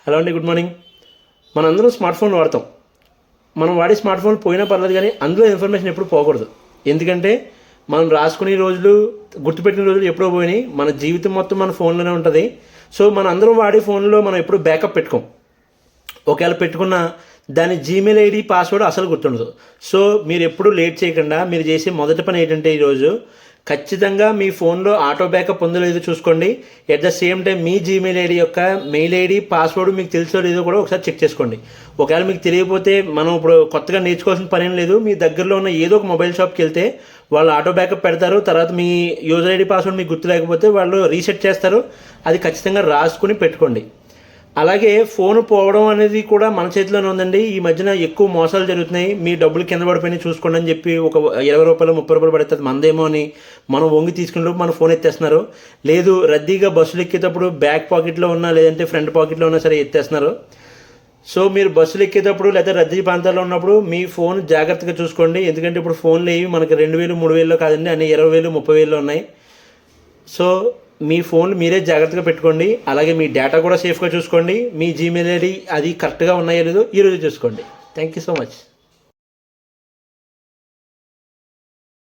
Hello అండి, good morning. మనందరం smart phone వాడతాం. మనం వాడే స్మార్ట్ ఫోన్ పోయినా పర్లేదు, కానీ అందులో ఇన్ఫర్మేషన్ ఎప్పుడు పోకూడదు. ఎందుకంటే మనం రాసుకునే రోజులు, గుర్తుపెట్టిన రోజులు ఎప్పుడో పోయినాయి. మన జీవితం మొత్తం మన ఫోన్లోనే ఉంటుంది. సో మనం అందరం వాడే ఫోన్లో మనం ఎప్పుడు బ్యాకప్ పెట్టుకోం. ఒకవేళ పెట్టుకున్న దాని జీమెయిల్ ఐడి పాస్వర్డ్ అసలు గుర్తుండదు. సో మీరు ఎప్పుడు లేట్ చేయకుండా మీరు చేసే మొదటి పని ఏంటంటే ఈరోజు ఖచ్చితంగా మీ ఫోన్లో ఆటో బ్యాకప్ ఉందో లేదో చూసుకోండి. At the same time me Gmail ID యొక్క మెయిల్ ఐడి పాస్వర్డ్ మీకు తెలుసో లేదో కూడా ఒకసారి చెక్ చేసుకోండి. ఒకవేళ మీకు తెలియకపోతే మనం ఇప్పుడు కొత్తగా నేర్చుకోవాల్సిన పని ఏం లేదు. మీ దగ్గరలో ఉన్న ఏదో ఒక మొబైల్ షాప్కి వెళ్తే వాళ్ళు ఆటో బ్యాకప్ పెడతారు. తర్వాత మీ యూజర్ ఐడి పాస్వర్డ్ మీకు గుర్తు లేకపోతే వాళ్ళు రీసెట్ చేస్తారు. అది ఖచ్చితంగా రాసుకుని పెట్టుకోండి. అలాగే ఫోన్ పోవడం అనేది కూడా మన చేతిలోనే ఉందండి. ఈ మధ్యన ఎక్కువ మోసాలు జరుగుతున్నాయి. మీ డబ్బులు కింద పడిపోయినాయి చూసుకోండి అని చెప్పి ఒక 20 రూపాయలు 30 రూపాయలు పడుతుంది మందేమో అని మనం వంగి తీసుకునే మన ఫోన్ ఎత్తేస్తున్నారు. లేదు, రద్దీగా బస్సులు ఎక్కేటప్పుడు బ్యాక్ పాకెట్లో ఉన్నా లేదంటే ఫ్రంట్ పాకెట్లో ఉన్నా సరే ఎత్తేస్తున్నారు. సో మీరు బస్సులు ఎక్కేటప్పుడు లేదా రద్దీ ప్రాంతాల్లో ఉన్నప్పుడు మీ ఫోన్ జాగ్రత్తగా చూసుకోండి. ఎందుకంటే ఇప్పుడు ఫోన్లు ఏవి మనకి 2000 3000 కాదండి, అన్ని 20,000 30,000 ఉన్నాయి. సో మీ ఫోన్లు మీరే జాగ్రత్తగా పెట్టుకోండి. అలాగే మీ డేటా కూడా సేఫ్గా చూసుకోండి. మీ జీమెయిల్ ఐడి అది కరెక్ట్గా ఉన్నాయో లేదో ఈరోజు చూసుకోండి. Thank you so much.